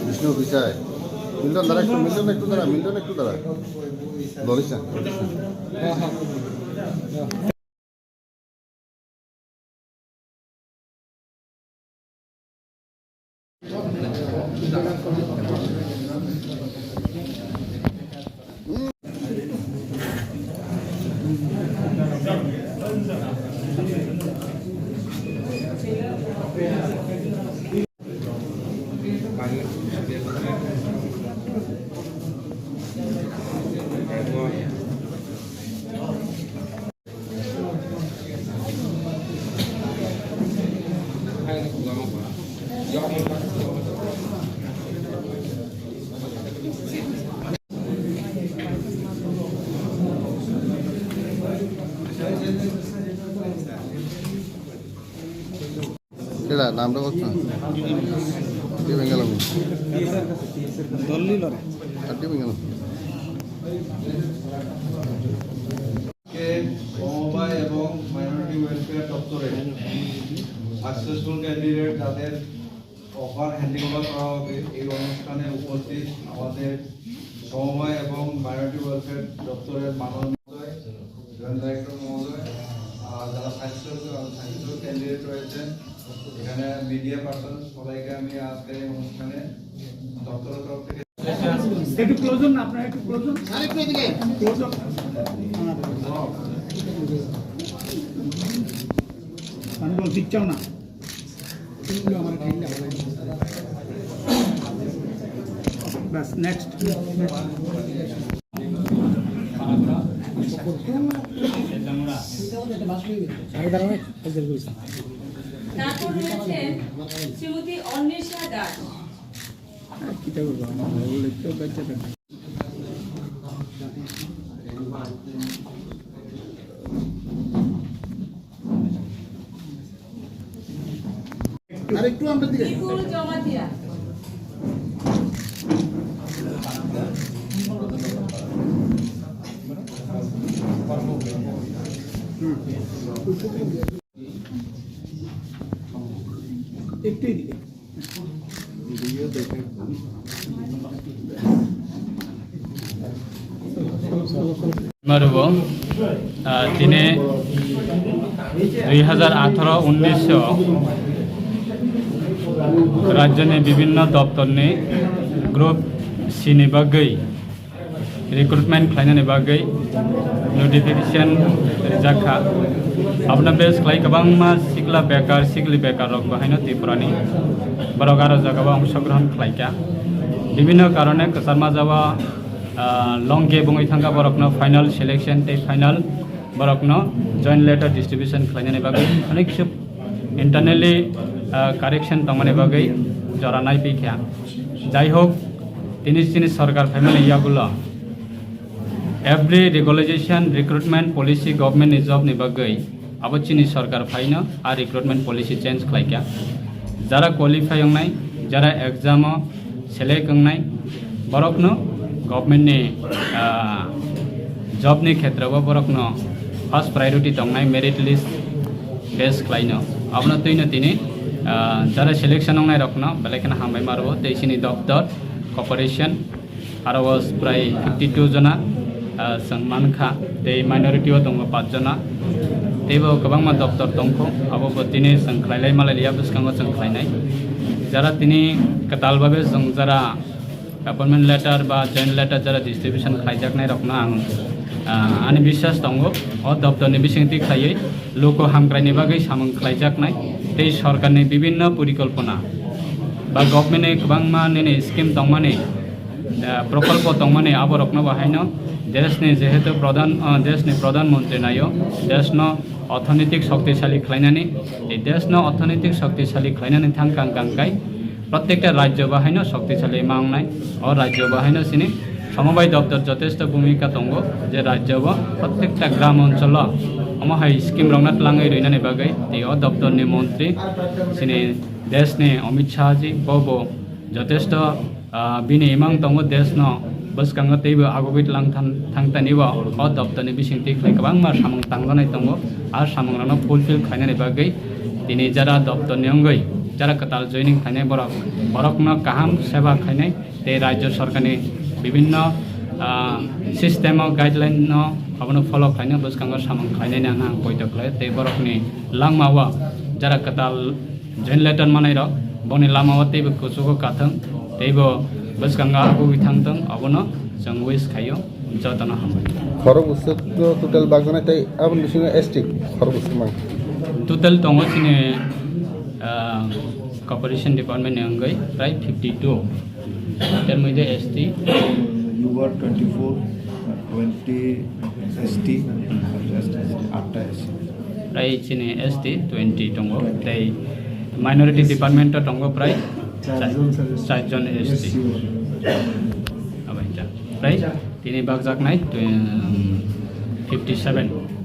Vishnu বিচায় Milton দ্বারা একটু দ্বারা ললিসা কেডা নামটা বলছো কি বেঙ্গল দল্লি লরে আর কি বেঙ্গল সমবায় এবং মাইনরিটি ওয়েলফেয়ার দপ্তরে সাকসেসফুল ক্যান্ডিডেট যাদের অফার হ্যান্ডিং ওভার করা হবে এই অনুষ্ঠানে উপস্থিত আমাদের সমবায় এবং মাইনরিটি ওয়েলফেয়ার দপ্তরের মাননীয় জয়েন্ট ডাইরেক্টর মহোদয় আর যারা সাকসেসফুল ক্যান্ডিডেট রয়েছেন এখানে মিডিয়া পার্সন সবাইকে আমি আজকে এই অনুষ্ঠানে দপ্তরের তরফ থেকে একটু ক্লোজন না আপনারা একটু ক্লোজন আরেকটু এদিকে ক্লোজন আমি বল দিচ্ছাও না আমার খাইলে বাস নেক্সট তারপর রয়েছেন শ্রীমতী অন্বেষা দাস। আরেকটু আমরা দিকে বিপুল জমাতিয়া। একটু দিকে মারুব তিনি 2018-19 राज्य विभिन्न दफ्तर ने ग्रुप सी बागै रिक्रुटमेंट खालायनायनि बागै नटिफिकेशन जाखा अपना बेस खालाय गोबांमा सिगला बेकार सिगली बेकार रक बाहायनो त्रिपुरानि बरक आरो जागायाव अंशग्रहण खालायगा विभिन्न कारणे कसारमा जावा लंगे बुङै थांगा बरकनो फाइनल सिलेक्शन ते फाइनल बरकनो जॉइंट लेटर डिस्ट्रीब्यूशन खालायनायनि बागै अनेक सब इंटरनली कारेक्शन तंगमानि बागै जरा नायफैखाया जाय होक दिनै सरकार फैमानि यागुलो every regularisation recruitment policy government job नि बागै अब चीनी सरकार फाइनो आ रिक्रुटमेंट पॉलिसी चेंज खालायगा जरा क्वालिफाई होंनाय जरा एग्जाम सेलेक्ट होंनाय बरकनो गवर्नमेंट नि जॉब नि क्षेत्राव बरकनो फर्स्ट प्रायोरिटी दंनाय मेरिट लिस्ट बेस खालायनो अपना तैनो दिनै जरा सिलेक्शन होंनाय रखनो बेलेखन हामबाय मारबो दैसिनि दफ्तर कॉर्पोरेशन आरो प्राय 52 जना मानखा ते माइनरिटी दङ 5 जना तेबो गोबांमा दफ्तर दंखौ अब दिनै जों खालायलाय मालायलिया बिसकांगो जों खालायनाय जरा दिनै कतालबाबे जों जरा गवर्नमेंट लेटर बा जॉइंट लेटर जरा डिस्ट्रीब्यूशन खालायजाकनाय रखनो आंनि विश्वास दङ अ दफ्तरनि बिसिंथि खायै लोक हामग्रायनि बागै सामों खालायजाकनाय ते सरकारनि विभिन्न परिकल्पना बा गवर्नमेंटनि गोबांमा नेने स्कीम दंमाने प्रकल्प दंमाने अब रखनो बाहायनो देशनि जेहेतु देशनि प्रधानमंत्री नायो देशनो अर्थनैतिक शक्तिशाली खालायनानै देशनो अर्थनैतिक शक्तिशाली खालायनानै थांगांगांगाय प्रत्येकटा राज्य बाहायनो शक्तिशाली मांगनाय और राज्य बाहायनो सिनि समबाय दफ्तर यथेष्ट भूमिका दङ जे राज्य प्रत्येकटा ग्राम अंचल अमहाय स्कीम रंगनाथ लाङै रैनानै बागै ते दफ्तरनि मंत्री सिनि देशनि अमित शाह जी बबो यथेष्ट बिनि इमां दङ देशनो boskango teibo agobit lang thangtanibo o doptorni bisingti khlai kwbangma samung tanglanai tongo ar samungrano fulfill khainani bagui tini jara doptorni ongoi jara katal joining khainai borokno kaham seba khainai tei rajya sarkarni bibhinno system o guideline no abono follow khainai boskango samung khainai na poito khlai tei borokni langmao jara katal join letter manai rok boni lamao teibo kusugo kathang teibo boskango agobit thangtong abono जों wish खायो जतन हामबाय खर बुस्थु total बागना ताई आबन बिसिङ ST खर बुस्थु मां टोटल दङ सिने कॉर्पोरेशन डिपार्टमेंट अंगै प्राय 52 तर मध्ये ST You were 24, 20 ST, after ST. प्राय सिने एसटी 20 दङ ताई माइनॉरिटी डिपार्टमेंट दङ प्राय 4 जन एसटी प्राय तिनी बागजाक नाइ 57